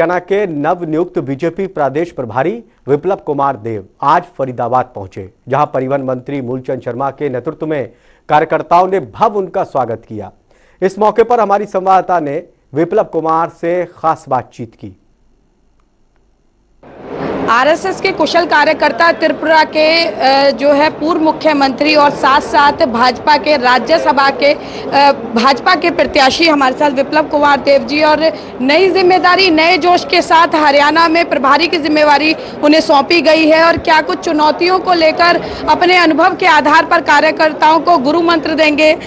हरियाणा के नव नियुक्त बीजेपी प्रदेश प्रभारी विप्लव कुमार देव आज फरीदाबाद पहुंचे, जहां परिवहन मंत्री मूलचंद शर्मा के नेतृत्व में कार्यकर्ताओं ने भव्य उनका स्वागत किया। इस मौके पर हमारी संवाददाता ने विप्लव कुमार से खास बातचीत की। आरएसएस के कुशल कार्यकर्ता, त्रिपुरा के जो है पूर्व मुख्यमंत्री और साथ साथ भाजपा के राज्यसभा के भाजपा के प्रत्याशी हमारे साथ विप्लव कुमार देव जी, और नई जिम्मेदारी नए जोश के साथ हरियाणा में प्रभारी की जिम्मेवारी उन्हें सौंपी गई है। और क्या कुछ चुनौतियों को लेकर अपने अनुभव के आधार पर कार्यकर्ताओं को गुरु मंत्र देंगे,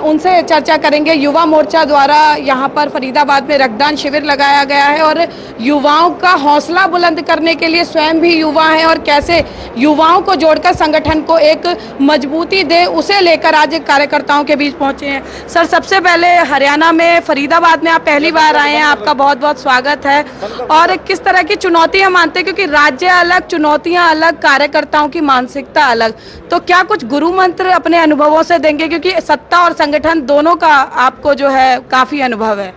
उनसे चर्चा करेंगे। युवा मोर्चा द्वारा यहाँ पर फरीदाबाद में रक्तदान शिविर लगाया गया है और युवाओं का हौसला बुलंद करने के लिए स्वयं भी युवा हैं और कैसे युवाओं को जोड़कर संगठन को एक मजबूती दे, उसे लेकर आज कार्यकर्ताओं के बीच पहुंचे हैं। सर, सबसे पहले हरियाणा में फरीदाबाद में आप पहली बार आए हैं, आपका बहुत बहुत स्वागत है। और किस तरह की चुनौतियां मानते हैं, क्योंकि राज्य अलग, चुनौतियां अलग, कार्यकर्ताओं की मानसिकता अलग, तो क्या कुछ गुरु मंत्र अपने अनुभवों से देंगे, क्योंकि सत्ता और संगठन दोनों का आपको जो है काफी अनुभव है?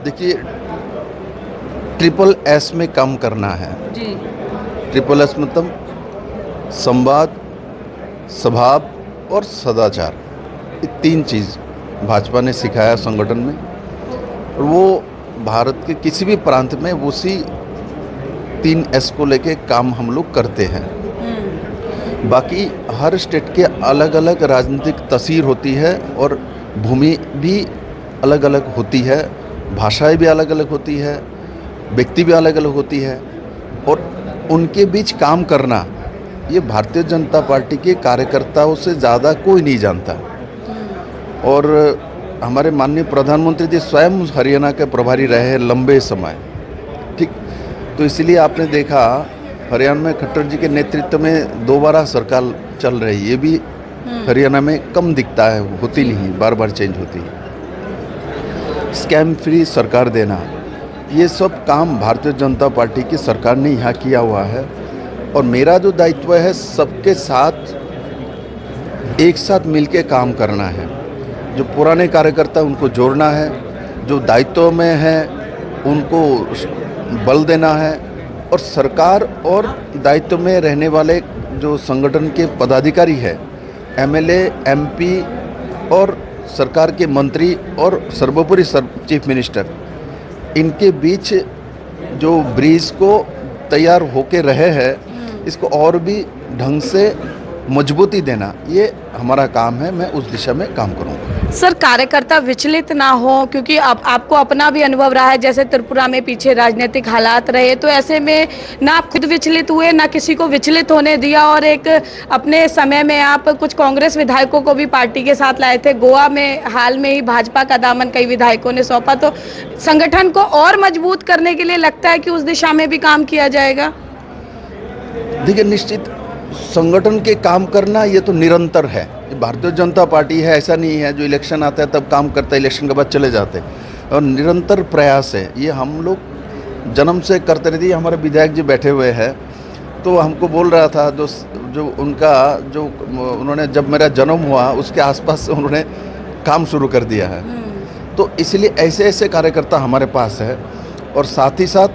देखिए, ट्रिपल एस में काम करना है जी। ट्रिपल एस मतलब संवाद, स्वभाव और सदाचार, ये तीन चीज़ भाजपा ने सिखाया संगठन में, और वो भारत के किसी भी प्रांत में उसी 3 एस को लेके काम हम लोग करते हैं। बाकी हर स्टेट के अलग अलग राजनीतिक तस्वीर होती है और भूमि भी अलग अलग होती है, भाषाएं भी अलग अलग होती है, व्यक्ति भी अलग अलग होती है, और उनके बीच काम करना ये भारतीय जनता पार्टी के कार्यकर्ताओं से ज़्यादा कोई नहीं जानता। और हमारे माननीय प्रधानमंत्री जी स्वयं हरियाणा के प्रभारी रहे हैं लंबे समय, ठीक, तो इसलिए आपने देखा हरियाणा में खट्टर जी के नेतृत्व में दोबारा सरकार चल रही है। ये भी हरियाणा में कम दिखता है, होती नहीं, बार बार चेंज होती है। स्कैम फ्री सरकार देना, ये सब काम भारतीय जनता पार्टी की सरकार ने यहाँ किया हुआ है। और मेरा जो दायित्व है सबके साथ एक साथ मिलके काम करना है। जो पुराने कार्यकर्ता उनको जोड़ना है, जो दायित्व में है उनको बल देना है, और सरकार और दायित्व में रहने वाले जो संगठन के पदाधिकारी है, एमएलए, एमपी और सरकार के मंत्री और सर्वोपरि चीफ मिनिस्टर, इनके बीच जो ब्रिज को तैयार होके रहे हैं, इसको और भी ढंग से मजबूती देना, ये हमारा काम है। मैं उस दिशा में काम करूंगा। सर, कार्यकर्ता विचलित ना हो, क्योंकि आपको अपना भी अनुभव रहा है, जैसे त्रिपुरा में पीछे राजनीतिक हालात रहे, तो ऐसे में ना आप खुद विचलित हुए, ना किसी को विचलित होने दिया, और एक अपने समय में आप कुछ कांग्रेस विधायकों को भी पार्टी के साथ लाए थे। गोवा में हाल में ही भाजपा का दामन कई विधायकों ने सौंपा, तो संगठन को और मजबूत करने के लिए लगता है कि उस दिशा में भी काम किया जाएगा? देखिए, निश्चित संगठन के काम करना ये तो निरंतर है। भारतीय जनता पार्टी है, ऐसा नहीं है जो इलेक्शन आता है तब काम करता है, इलेक्शन के बाद चले जाते हैं, और निरंतर प्रयास है। ये हम लोग जन्म से करते रहते हैं। हमारे विधायक जी बैठे हुए हैं, तो हमको बोल रहा था जो उन्होंने जब मेरा जन्म हुआ उसके आसपास से उन्होंने काम शुरू कर दिया है। तो इसलिए ऐसे ऐसे कार्यकर्ता हमारे पास है, और साथ ही साथ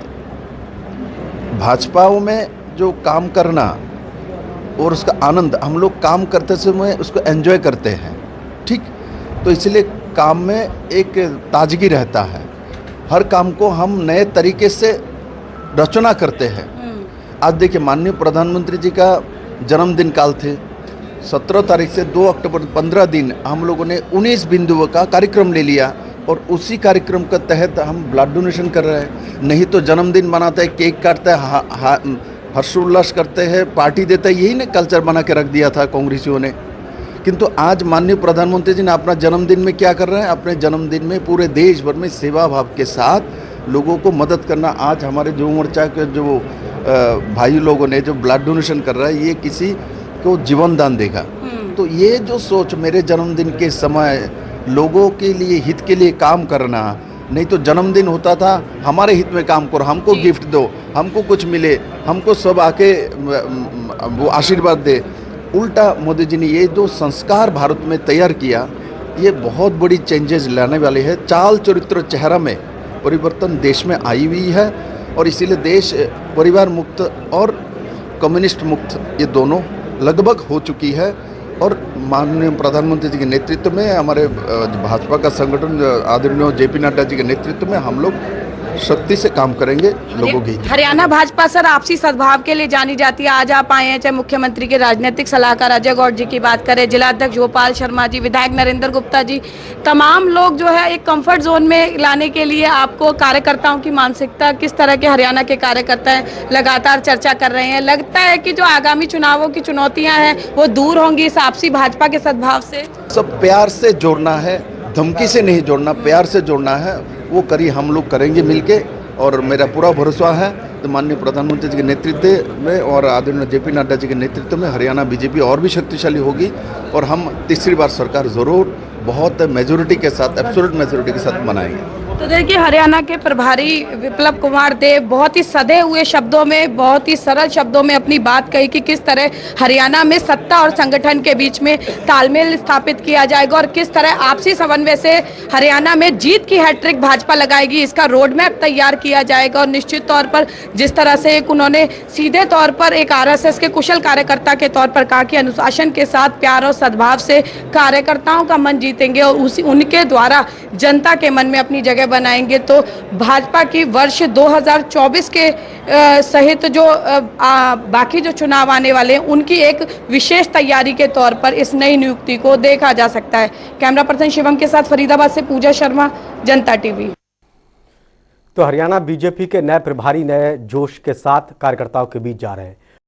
भाजपाओं में जो काम करना और उसका आनंद, हम लोग काम करते समय उसको एंजॉय करते हैं, ठीक, तो इसलिए काम में एक ताजगी रहता है। हर काम को हम नए तरीके से रचना करते हैं। आज देखिए, माननीय प्रधानमंत्री जी का जन्मदिन काल थे 17 तारीख से 2 अक्टूबर 15 दिन हम लोगों ने 19 बिंदुओं का कार्यक्रम ले लिया, और उसी कार्यक्रम के तहत हम ब्लड डोनेशन कर रहे हैं। नहीं तो जन्मदिन मनाते हैं, केक काटते हैं, हर्षोल्लास करते हैं, पार्टी देते हैं, यही ने कल्चर बना के रख दिया था कांग्रेसियों ने। किंतु आज माननीय प्रधानमंत्री जी ने अपना जन्मदिन में क्या कर रहे हैं, अपने जन्मदिन में पूरे देश भर में सेवा भाव के साथ लोगों को मदद करना। आज हमारे युवा मोर्चा के जो भाई लोगों ने जो ब्लड डोनेशन कर रहा है, ये किसी को जीवन दान देगा। तो ये जो सोच, मेरे जन्मदिन के समय लोगों के लिए, हित के लिए काम करना, नहीं तो जन्मदिन होता था हमारे हित में काम करो, हमको गिफ्ट दो, हमको कुछ मिले, हमको सब आके वो आशीर्वाद दे। उल्टा मोदी जी ने ये जो संस्कार भारत में तैयार किया, ये बहुत बड़ी चेंजेस लाने वाले हैं। चाल चरित्र चेहरा में परिवर्तन देश में आई हुई है, और इसीलिए देश परिवार मुक्त और कम्युनिस्ट मुक्त ये दोनों लगभग हो चुकी है। और माननीय प्रधानमंत्री जी के नेतृत्व में हमारे भाजपा का संगठन आदरणीय जेपी नड्डा जी के नेतृत्व में हम लोग शक्ति से काम करेंगे लोगों की। हरियाणा भाजपा सर आपसी सद्भाव के लिए जानी जाती है। आज आप आए हैं, चाहे मुख्यमंत्री के राजनीतिक सलाहकार अजय गौड़ जी की बात करें, जिला अध्यक्ष गोपाल शर्मा जी, विधायक नरेंद्र गुप्ता जी, तमाम लोग जो है एक कंफर्ट जोन में लाने के लिए आपको कार्यकर्ताओं की मानसिकता किस तरह के हरियाणा के कार्यकर्ता हैं लगातार चर्चा कर रहे हैं। लगता है कि जो आगामी चुनावों की चुनौतियां हैं वो दूर होंगी इस आपसी भाजपा के सद्भाव से। सब प्यार से जोड़ना है, धमकी से नहीं जोड़ना, प्यार से जोड़ना है। वो हम लोग करेंगे मिलके। और मेरा पूरा भरोसा है तो माननीय प्रधानमंत्री जी के नेतृत्व में और आदरणीय जेपी नड्डा जी के नेतृत्व में हरियाणा बीजेपी और भी शक्तिशाली होगी और हम तीसरी बार सरकार जरूर बहुत मेजोरिटी के साथ, एब्सोल्यूट मेजोरिटी के साथ बनाएंगे। तो देखिए, हरियाणा के प्रभारी विप्लव कुमार देव बहुत ही सधे हुए शब्दों में, बहुत ही सरल शब्दों में अपनी बात कही कि किस तरह हरियाणा में सत्ता और संगठन के बीच में तालमेल स्थापित किया जाएगा और किस तरह आपसी समन्वय से हरियाणा में जीत की हैट्रिक भाजपा लगाएगी, इसका रोड मैप तैयार किया जाएगा। और निश्चित तौर पर जिस तरह से उन्होंने सीधे तौर पर एक आरएसएस के कुशल कार्यकर्ता के तौर पर कहा कि अनुशासन के साथ प्यार और सद्भाव से कार्यकर्ताओं का मन जीतेंगे और उनके द्वारा जनता के मन में अपनी जगह बनाएंगे, तो भाजपा की वर्ष 2024 के सहित जो बाकी जो चुनाव आने वाले हैं उनकी एक विशेष तैयारी के तौर पर इस नई नियुक्ति को देखा जा सकता है। कैमरा पर्सन शिवम के साथ फरीदाबाद से पूजा शर्मा, जनता टीवी। तो हरियाणा बीजेपी के नए प्रभारी नए जोश के साथ कार्यकर्ताओं के बीच जा रहे हैं।